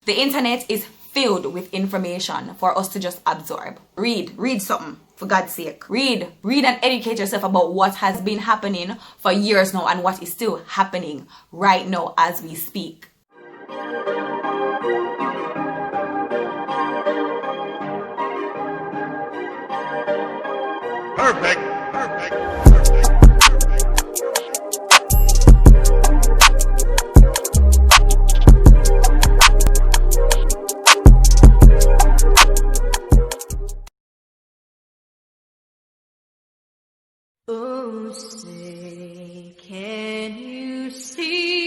The internet is filled with information for us to just absorb. Read something, for God's sake. Read and educate yourself about what has been happening for years now and what is still happening right now as we speak. Perfect. Oh, say, can you see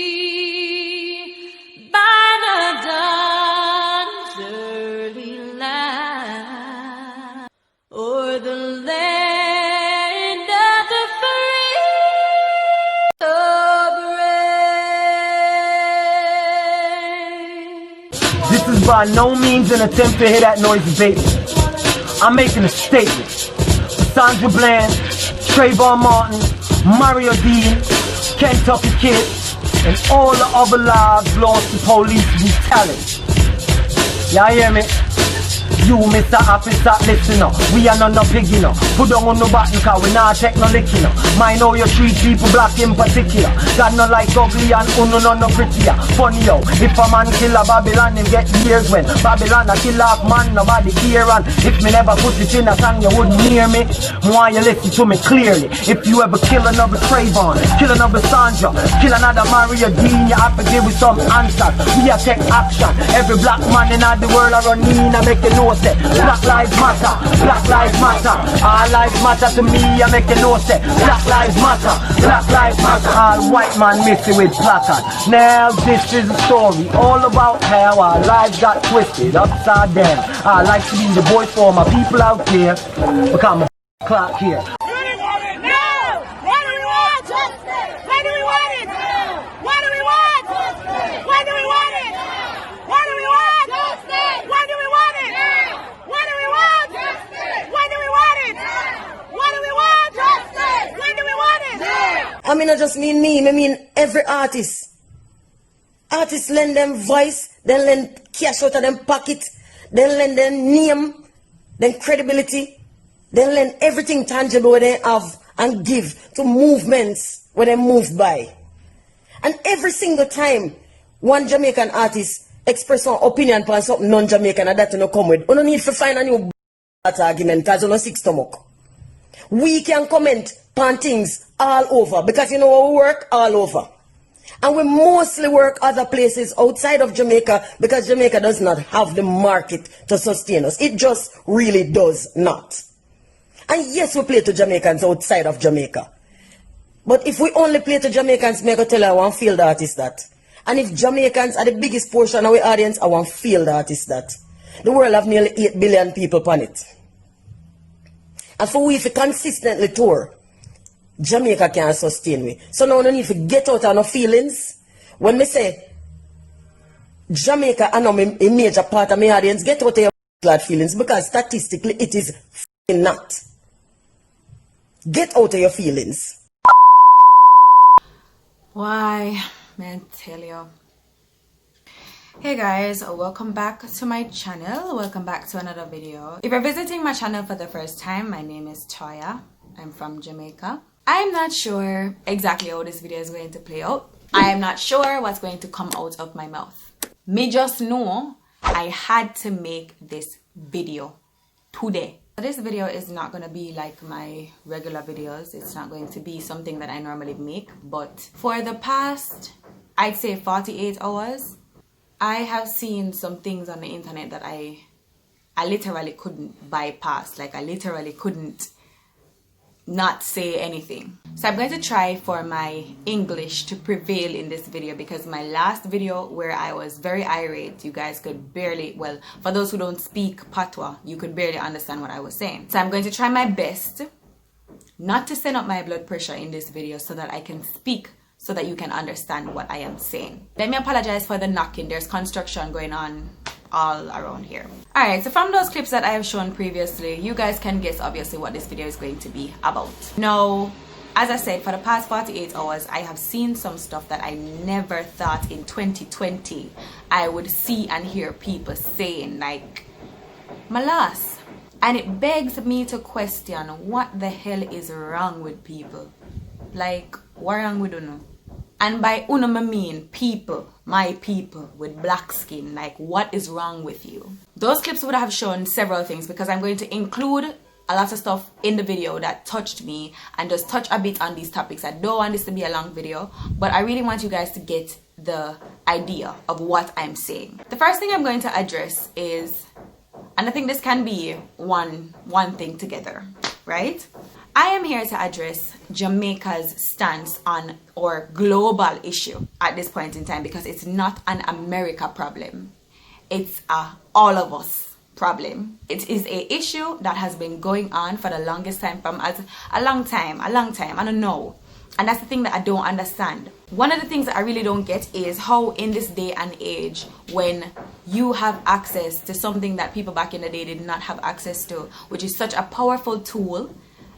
by the dawn's early light, or the land of the free of rain? This is by no means an attempt to hear that noise debate. I'm making a statement. Sandra Bland, Trayvon Martin, Mario Dean, Kentucky Kid, and all the other lives lost to police brutality. Y'all hear me? You, Mr. Officer, listen up. We are not no pig, you know. Put down on no button, cause we not take no lick, you know. Mind how you treat people black in particular. God no like ugly and uno no prettier. Funny how, if a man kill a Babylon, him get years when Babylon a kill off man, nobody care. And if me never put it in a song, you wouldn't hear me. Why you listen to me clearly? If you ever kill another Trayvon, kill another Sandra, kill another Mario Dean, you have to give with some answers. We are take action. Every black man in the world are running and make you know. Black lives matter, black lives matter. All lives matter to me, I make a no say. Black lives matter, black lives matter. All white man mixing with placard. Now this is a story all about how our lives got twisted upside down. I like to be the voice for my people out there, become a clock here. I mean, not just mean me, I mean every artist. Artists lend them voice, then lend cash out of them pocket, then lend them name, then credibility, then lend everything tangible they have and give to movements where they move by. And every single time one Jamaican artist express an opinion on something non-Jamaican and that you come with, you don't need to find a new argument because you don't sick stomach. We can comment on things all over because you know we work all over. And we mostly work other places outside of Jamaica because Jamaica does not have the market to sustain us. It just really does not. And yes, we play to Jamaicans outside of Jamaica. But if we only play to Jamaicans, me I go tell you I want field artists that. And if Jamaicans are the biggest portion of our audience, I want field artists that. The world have nearly 8 billion people upon it. And for we, if we consistently tour, Jamaica can sustain we. So now we need to get out of our feelings. When me say Jamaica and a major part of my audience, get out of your glad feelings because statistically it is not. Get out of your feelings. Why, man, tell you. Hey guys, welcome back to my channel. Welcome back to another video. If you're visiting my channel for the first time, my name is Toya. I'm from Jamaica. I'm not sure exactly how this video is going to play out. I am not sure what's going to come out of my mouth. Me just know I had to make this video today. This video is not going to be like my regular videos. It's not going to be something that I normally make. But for the past, I'd say 48 hours, I have seen some things on the internet that I literally couldn't bypass. Like I literally couldn't not say anything. So I'm going to try for my English to prevail in this video because my last video where I was very irate, you guys could barely, well, for those who don't speak Patois, you could barely understand what I was saying. So I'm going to try my best not to send up my blood pressure in this video so that I can speak so that you can understand what I am saying. Let me apologize for the knocking. There's construction going on all around here. Alright, so from those clips that I have shown previously, you guys can guess obviously what this video is going to be about. Now, As I said, for the past 48 hours, I have seen some stuff that I never thought in 2020 I would see and hear people saying, like, my loss. And it begs me to question what the hell is wrong with people. Like, what wrong with uno? And by uno, I mean people, my people with black skin. Like, what is wrong with you? Those clips would have shown several things, because I'm going to include a lot of stuff in the video that touched me and just touch a bit on these topics. I don't want this to be a long video, but I really want you guys to get the idea of what I'm saying. The first thing I'm going to address is, and I think this can be one thing together, right? I am here to address Jamaica's stance on our global issue at this point in time, because it's not an America problem. It's a all of us problem. It is a issue that has been going on for the longest time, from a long time, I don't know. And that's the thing that I don't understand. One of the things that I really don't get is how in this day and age, when you have access to something that people back in the day did not have access to, which is such a powerful tool,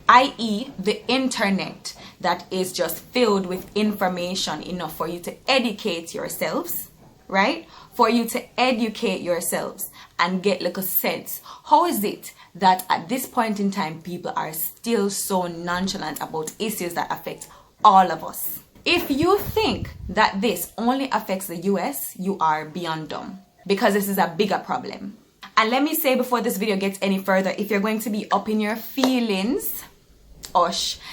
i.e. the internet, that is just filled with information enough for you to educate yourselves, right? For you to educate yourselves and get little sense. How is it that at this point in time people are still so nonchalant about issues that affect all of us? If you think that this only affects the US, you are beyond dumb, because this is a bigger problem. And let me say before this video gets any further, if you're going to be up in your feelings,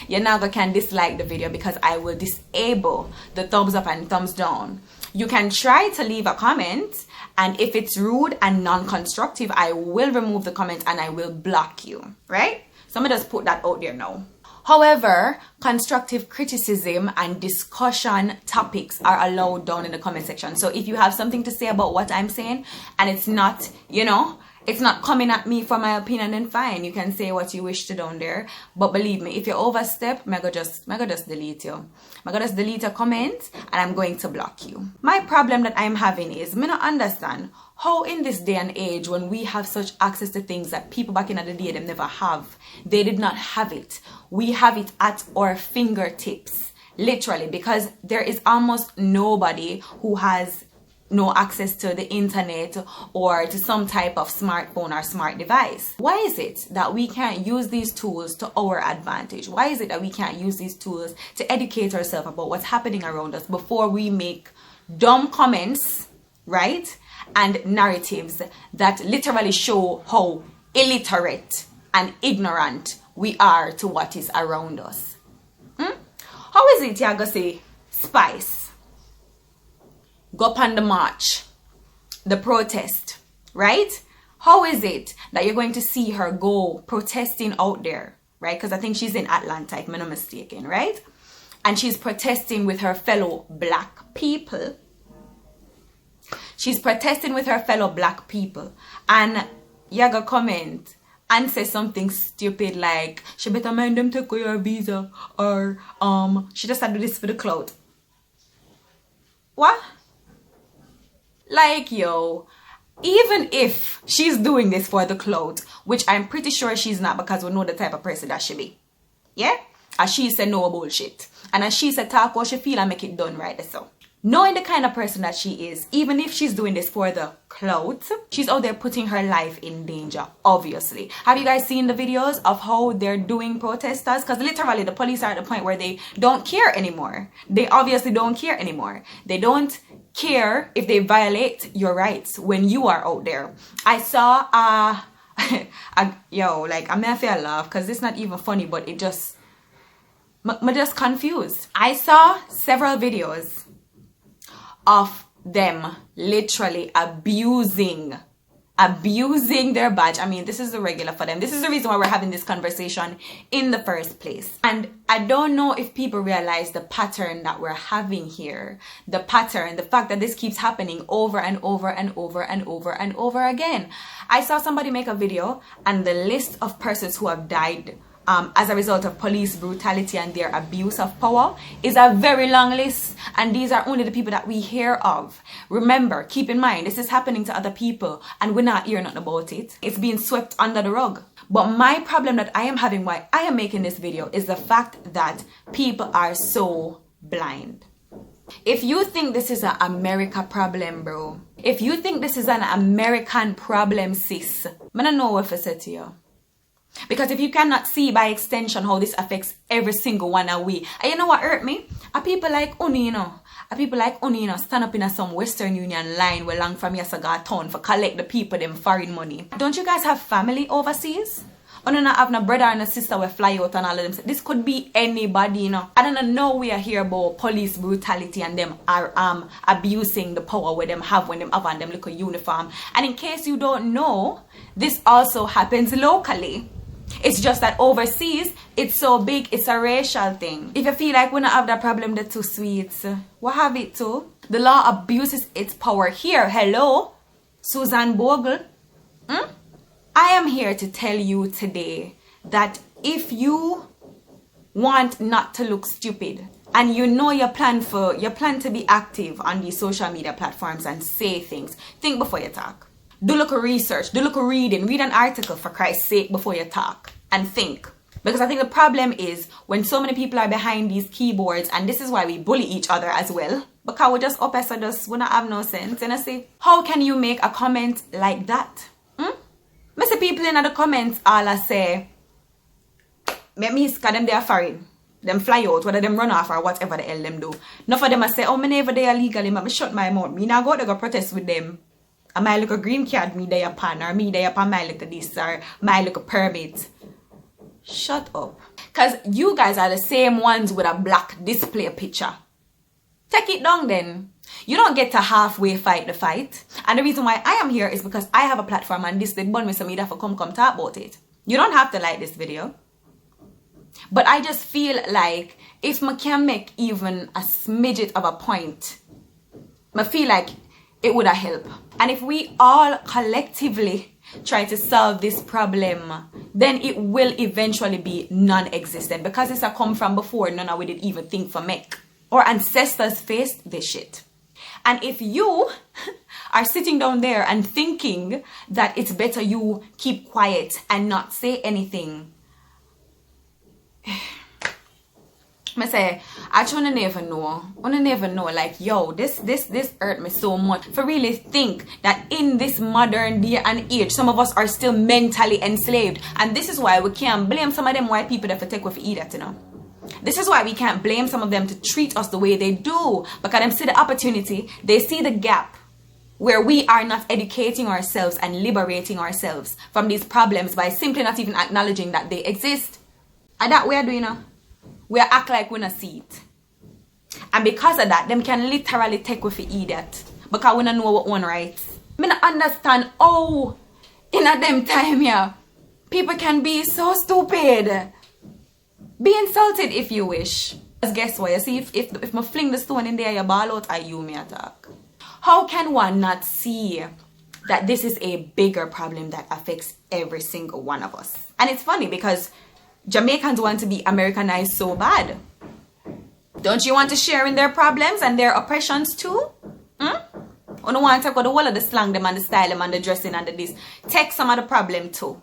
you're now can dislike the video, because I will disable the thumbs up and thumbs down. You can try to leave a comment, and if it's rude and non-constructive, I will remove the comment and I will block you, right? So I'm gonna just put that out there now. However, constructive criticism and discussion topics are allowed down in the comment section. So if you have something to say about what I'm saying and it's not, you know, it's not coming at me for my opinion, then fine, you can say what you wish to down there. But believe me, if you overstep, I'm gonna just delete you. I'm gonna just delete a comment and I'm going to block you. My problem that I'm having is, I don't understand how in this day and age, when we have such access to things that people back in the day them never have, they did not have it. We have it at our fingertips, literally, because there is almost nobody who has no access to the internet or to some type of smartphone or smart device. Why is it that we can't use these tools to our advantage? Why is it that we can't use these tools to educate ourselves about what's happening around us before we make dumb comments, right? And narratives that literally show how illiterate and ignorant we are to what is around us. How is it you're gonna say Spice go up on the march, the protest, right? How is it that you're going to see her go protesting out there, right? Because I think she's in Atlanta, if I'm not mistaken, right? And she's protesting with her fellow black people. She's protesting with her fellow black people, and Yaga comment and say something stupid like, she better mind them take away her visa, or she just had to do this for the clout. What? Like, yo, even if she's doing this for the clout, which I'm pretty sure she's not, because we know the type of person that she be, yeah? As she said, no bullshit, and as she said, talk how she feel and make it done right. So knowing the kind of person that she is, even if she's doing this for the clout, she's out there putting her life in danger, obviously. Have you guys seen the videos of how they're doing protesters? Because literally the police are at the point where they don't care anymore. They obviously don't care anymore. They don't care if they violate your rights when you are out there. I saw yo, like, I'm not feel laugh because it's not even funny, but it just, I'm just confused. I saw several videos of them literally abusing their badge. I mean, this is the regular for them. This is the reason why we're having this conversation in the first place. And I don't know if people realize the pattern that we're having here. The pattern, the fact that this keeps happening over and over and over and over and over again. I saw somebody make a video, and the list of persons who have died as a result of police brutality and their abuse of power is a very long list, and these are only the people that we hear of. Remember, keep in mind, this is happening to other people and we're not hearing nothing about it. It's being swept under the rug. But my problem that I am having, why I am making this video, is the fact that people are so blind. If you think this is an America problem, bro, if you think this is an American problem, sis, I don't know what to say to you. Because if you cannot see by extension how this affects every single one of we, and you know what hurt me? Are people like Uni, you know? Are people like Uni, you know, stand up in some Western Union line where long from Yasaga town for collect the people them foreign money. Don't you guys have family overseas? Or not have no brother and a sister will fly out and all of them. This could be anybody, you know. I don't know we are here about police brutality and them are abusing the power where them have when them have on them little uniform. And in case you don't know, this also happens locally. It's just that overseas, it's so big, it's a racial thing. If you feel like we don't have that problem, that's too sweet. What have it too? The law abuses its power here. Hello, Susan Bogle. I am here to tell you today that if you want not to look stupid and you know you plan to be active on these social media platforms and say things, think before you talk. Do look at research, do look at reading, read an article for Christ's sake before you talk and think. Because I think the problem is when so many people are behind these keyboards, and this is why we bully each other as well. Because we just up as us, we don't have no sense. And I say, how can you make a comment like that? I see people in the comments all I say, make me scared them they are foreign. Them fly out, whether them run off or whatever the hell them do. Enough of them I say, oh, me never they are legally, but me shut my mouth. Me not go to go protest with them. And my little green card me they upon, or me they upon my little this, or my little permit. Shut up. Because you guys are the same ones with a black display picture. Take it down then. You don't get to halfway fight the fight. And the reason why I am here is because I have a platform and this did bun me, so me for come talk about it. You don't have to like this video. But I just feel like if I can make even a smidget of a point, I feel like it would have helped. And if we all collectively try to solve this problem, then it will eventually be non-existent. Because it's a come from before, none of we didn't even think for make. Our ancestors faced this shit. And if you are sitting down there and thinking that it's better you keep quiet and not say anything, I say, I wanna never know, like, yo, this hurt me so much. For really think that in this modern day and age, some of us are still mentally enslaved. And this is why we can't blame some of them white people that for take with eat that, you know. This is why we can't blame some of them to treat us the way they do. Because they see the opportunity, they see the gap where we are not educating ourselves and liberating ourselves from these problems by simply not even acknowledging that they exist. And that we are doing, you know, we act like we don't see it. And because of that, them can literally take with the idiot. Because we don't know our own rights. I don't understand how in a them time, yeah, people can be so stupid. Be insulted if you wish. Because guess what? You see, if I fling the stone in there, you ball out, or you may attack. How can one not see that this is a bigger problem that affects every single one of us? And it's funny because Jamaicans want to be Americanized so bad. Don't you want to share in their problems and their oppressions too? Or no want to go the whole of the slang them and the style them and the dressing and the this. Take some of the problem too.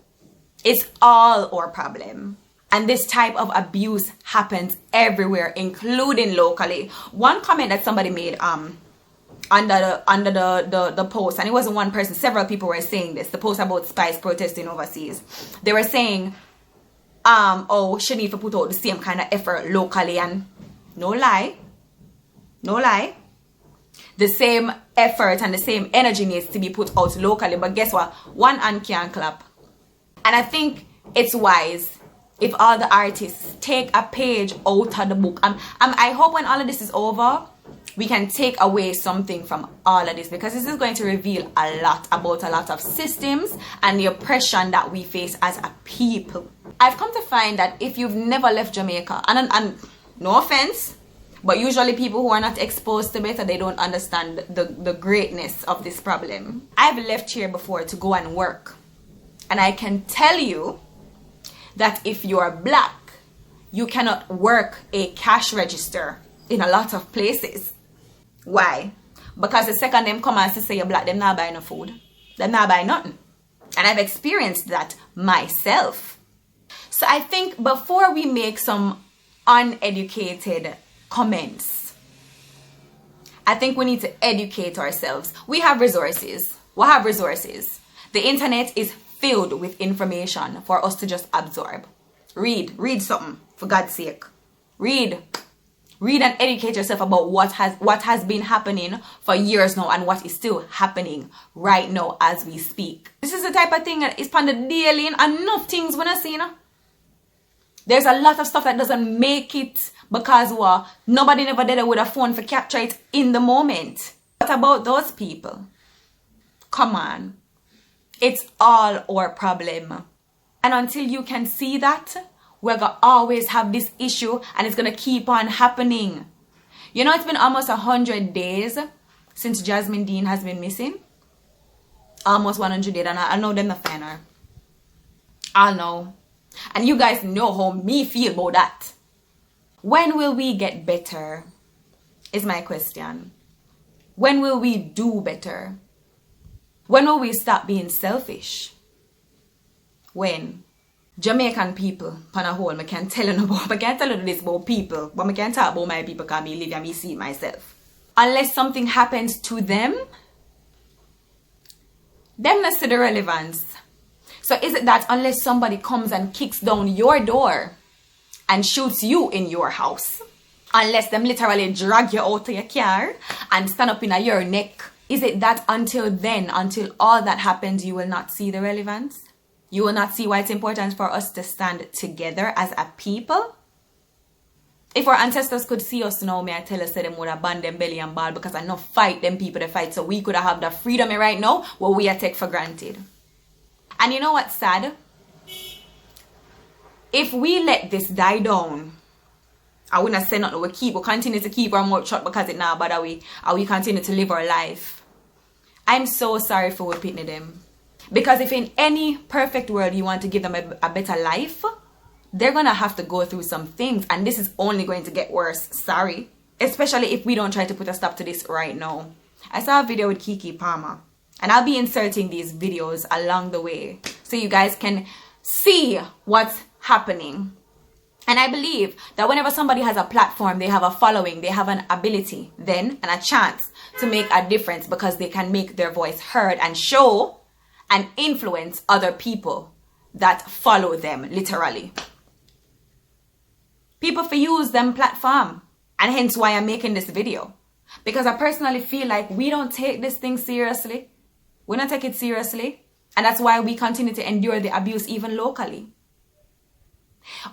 It's all our problem. And this type of abuse happens everywhere, including locally. One comment that somebody made under the post, and it wasn't one person, several people were saying this, the post about spies protesting overseas. They were saying, oh, she need to put out the same kind of effort locally, and no lie, the same effort and the same energy needs to be put out locally. But guess what? One hand can't clap. And I think it's wise if all the artists take a page out of the book. I hope when all of this is over, we can take away something from all of this, because this is going to reveal a lot about a lot of systems and the oppression that we face as a people. I've come to find that if you've never left Jamaica, and no offense, but usually people who are not exposed to better, they don't understand the greatness of this problem. I've left here before to go and work, and I can tell you that if you're black, you cannot work a cash register in a lot of places. Why? Because the second them come and say you're black, them not buy no food. Them not buy nothing. And I've experienced that myself. So I think before we make some uneducated comments, I think we need to educate ourselves. We have resources. We have resources. The internet is filled with information for us to just absorb. Read something, for God's sake. Read and educate yourself about what has been happening for years now and what is still happening right now as we speak. This is the type of thing that is on the daily and enough things when I see, you know. There's a lot of stuff that doesn't make it because nobody never did it with a phone for capture it in the moment. What about those people? Come on. It's all our problem. And until you can see that, we're going to always have this issue and it's going to keep on happening. You know, it's been almost 100 days since Jasmine Dean has been missing. Almost 100 days, and I know them not fan her. I know. And you guys know how me feel about that. When will we get better? Is my question. When will we do better? When will we stop being selfish? When? Jamaican people, on a whole, I can't tell you this about people, but I can't talk about my people because I live and I see it myself. Unless something happens to them not see the relevance. So is it that unless somebody comes and kicks down your door and shoots you in your house, unless them literally drag you out of your car and stand up in your neck, is it that until then, until all that happens, you will not see the relevance? You will not see why it's important for us to stand together as a people? If our ancestors could see us now, may I tell us that them would have banned them belly and ball because I not fight them people to fight so we could have the freedom right now what we are take for granted. And you know what's sad? If we let this die down, I wouldn't say nothing. We'll continue to keep our mouth shut because it now bother we, and we continue to live our life. I'm so sorry for repeating them. Because if in any perfect world you want to give them a better life, they're going to have to go through some things. And this is only going to get worse. Sorry. Especially if we don't try to put a stop to this right now. I saw a video with Kiki Palmer. And I'll be inserting these videos along the way so you guys can see what's happening. And I believe that whenever somebody has a platform, they have a following, they have an ability then and a chance to make a difference because they can make their voice heard and show and influence other people that follow them, literally. People for use them platform. And hence why I'm making this video. Because I personally feel like we don't take this thing seriously. We don't take it seriously. And that's why we continue to endure the abuse even locally.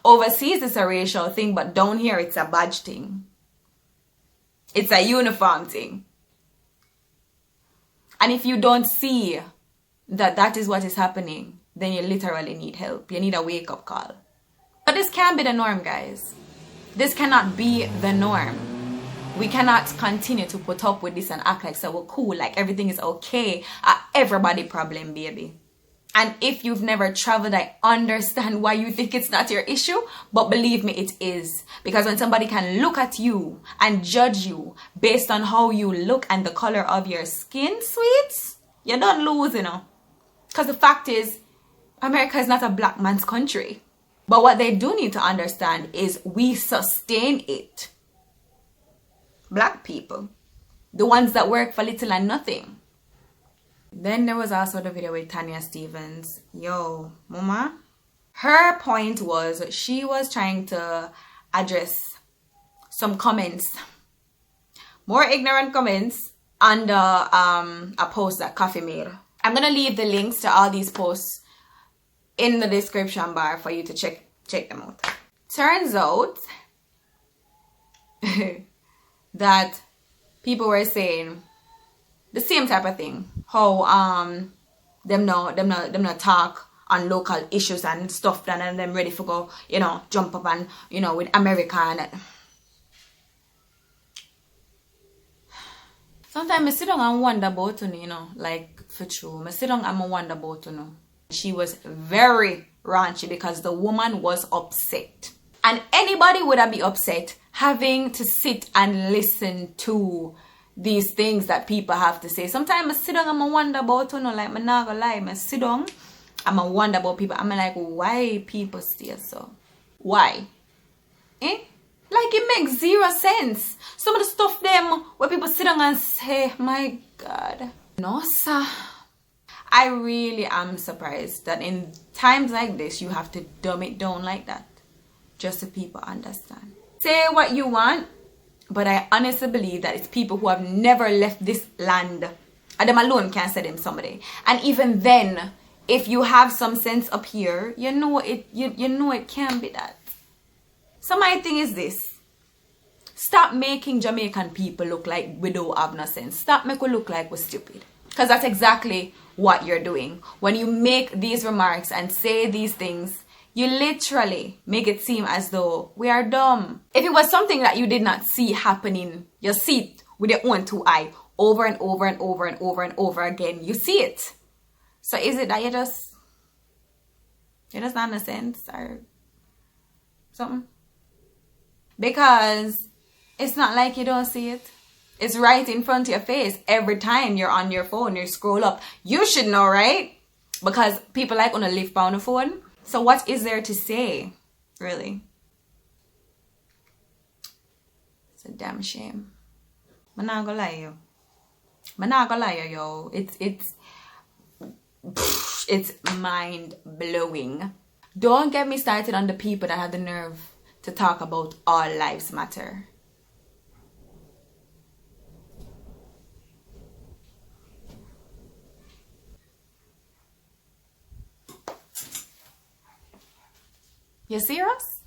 Overseas it's a racial thing, but down here it's a badge thing. It's a uniform thing. And if you don't see that is what is happening, then you literally need help. You need a wake-up call. But this can't be the norm, guys. This cannot be the norm. We cannot continue to put up with this and act like so we're cool, like everything is okay. Everybody problem, baby. And if you've never traveled, I understand why you think it's not your issue. But believe me, it is. Because when somebody can look at you and judge you based on how you look and the color of your skin, sweets, you don't lose, you know. Because the fact is, America is not a black man's country. But what they do need to understand is we sustain it. Black people. The ones that work for little and nothing. Then there was also the video with Tanya Stevens. Yo, mama. Her point was she was trying to address some comments. More ignorant comments under a post that Coffee made. I'm going to leave the links to all these posts in the description bar for you to check them out. Turns out that people were saying the same type of thing. How them not talk on local issues and stuff and them ready for go, you know, jump up and, you know, with America and sometimes I sit down and wonder about you know, like for true. I sit down and I wonder about you know. She was very, raunchy because the woman was upset. And anybody would have been upset having to sit and listen to these things that people have to say. Sometimes I sit down and I wonder about, you know, like, I'm not gonna lie, I sit down and I wonder about people. I'm like, why people stay so? Why? Eh? Like, it makes zero sense. Some of the stuff them where people sit down and say, my God. No, sir. I really am surprised that in times like this, you have to dumb it down like that. Just so people understand. Say what you want, but I honestly believe that it's people who have never left this land. And them alone can say them somebody. And even then, if you have some sense up here, you know it can't be that. So my thing is this. Stop making Jamaican people look like we don't have no sense. Stop making we look like we're stupid. Because that's exactly what you're doing. When you make these remarks and say these things, you literally make it seem as though we are dumb. If it was something that you did not see happening, you see it with your own two eyes over and over and over and over and over again. You see it. So is it that you just not understand sense or something? Because it's not like you don't see it. It's right in front of your face. Every time you're on your phone, you scroll up. You should know, right? Because people like on a live on the phone. So what is there to say, really? It's a damn shame. I'm not gonna lie you. I'm not gonna lie you, yo. It's mind-blowing. Don't get me started on the people that have the nerve to talk about all lives matter. You serious?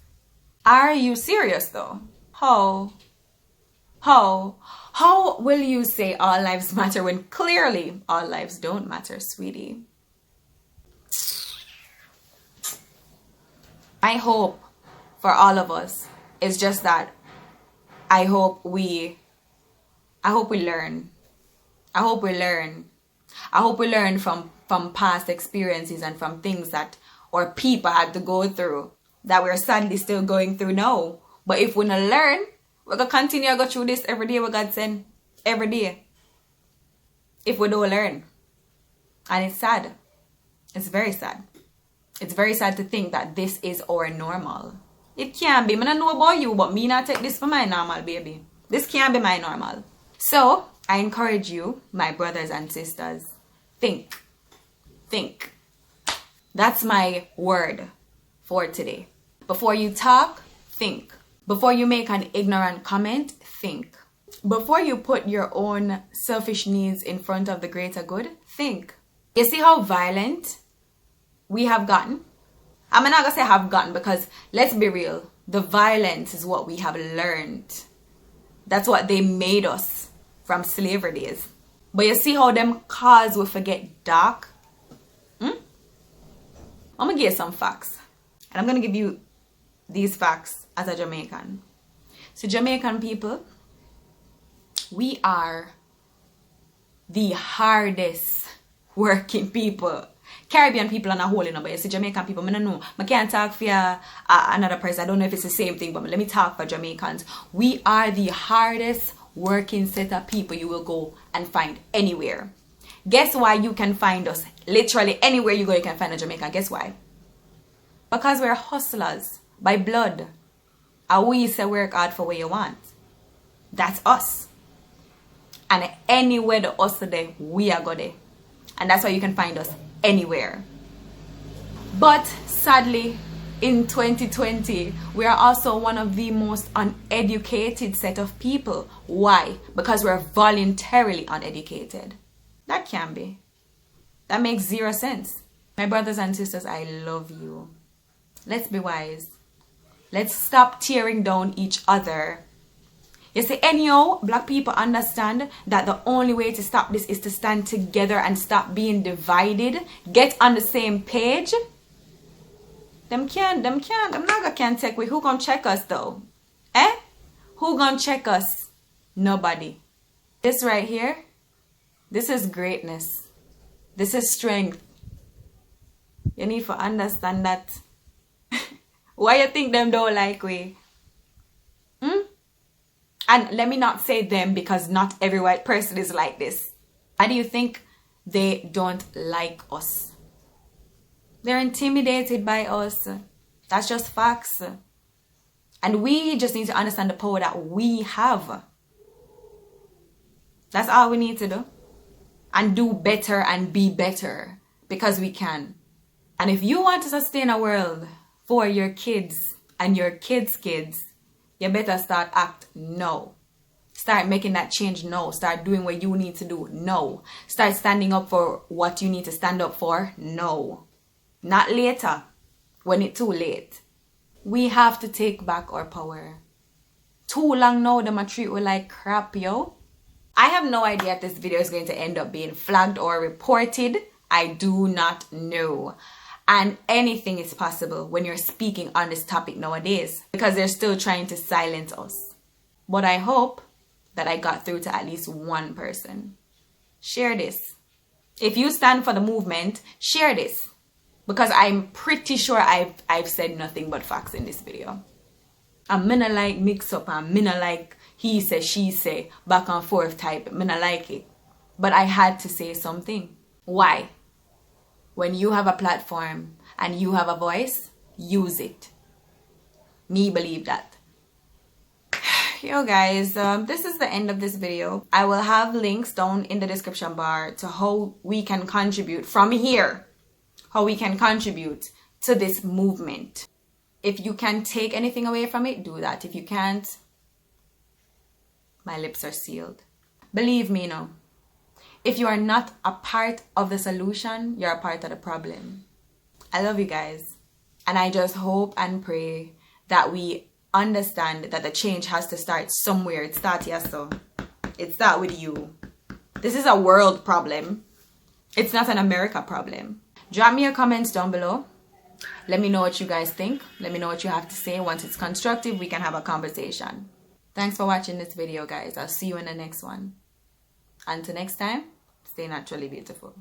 Are you serious though? How will you say all lives matter when clearly all lives don't matter, sweetie? My hope for all of us is just that I hope we learn. I hope we learn from past experiences and from things that our people had to go through that we're sadly still going through now. But if we not learn, we're going to continue to go through this every day with God send. Every day. If we don't learn. And it's sad. It's very sad. It's very sad to think that this is our normal. It can't be. I don't know about you, but me not take this for my normal, baby. This can't be my normal. So, I encourage you, my brothers and sisters, think. Think. That's my word for today. Before you talk, think. Before you make an ignorant comment, think. Before you put your own selfish needs in front of the greater good, think. You see how violent we have gotten? I'm not gonna say have gotten because let's be real. The violence is what we have learned. That's what they made us from slavery days. But you see how them cars will forget dark? I'm gonna give you some facts. And I'm gonna give you these facts as a Jamaican. So Jamaican people, we are the hardest working people. Caribbean people are not holding up, but you see Jamaican people, I don't know. I can't talk for another person. I don't know if it's the same thing, but let me talk for Jamaicans. We are the hardest working set of people you will go and find anywhere. Guess why you can find us? Literally anywhere you go, you can find a Jamaican. Guess why? Because we're hustlers by blood. And we say work hard for what you want. That's us. And anywhere the hustle there, we are going there. And that's why you can find us anywhere. But sadly, in 2020, we are also one of the most uneducated set of people. Why? Because we're voluntarily uneducated. That can't be. That makes zero sense. My brothers and sisters, I love you. Let's be wise. Let's stop tearing down each other. You see, anyhow, black people understand that the only way to stop this is to stand together and stop being divided. Get on the same page. Them not gonna take we. Who gonna check us though? Who gonna check us? Nobody. This right here, this is greatness. This is strength. You need to understand that. Why you think them don't like we? And let me not say them, because not every white person is like this. Why do you think they don't like us? They're intimidated by us. That's just facts. And we just need to understand the power that we have. That's all we need to do. And do better and be better, because we can. And if you want to sustain a world for your kids and your kids' kids, you better start act now. Start making that change now. Start doing what you need to do now. Start standing up for what you need to stand up for now. Not later, when it's too late. We have to take back our power. Too long now, them a treat we like crap, yo. I have no idea if this video is going to end up being flagged or reported. I do not know. And anything is possible when you're speaking on this topic nowadays, because they're still trying to silence us. But I hope that I got through to at least one person. Share this. If you stand for the movement, share this. Because I'm pretty sure I've said nothing but facts in this video. I'm not like mix up, and I'm not like he say, she say, back and forth type. I'm not like it. But I had to say something. Why? When you have a platform and you have a voice, use it. Me believe that. Yo guys, this is the end of this video. I will have links down in the description bar to how we can contribute from here. How we can contribute to this movement. If you can take anything away from it, do that. If you can't, my lips are sealed. Believe me now. If you are not a part of the solution, you're a part of the problem. I love you guys. And I just hope and pray that we understand that the change has to start somewhere. It starts here, so it starts with you. This is a world problem. It's not an America problem. Drop me your comments down below. Let me know what you guys think. Let me know what you have to say. Once it's constructive, we can have a conversation. Thanks for watching this video, guys. I'll see you in the next one. Until next time, stay naturally beautiful.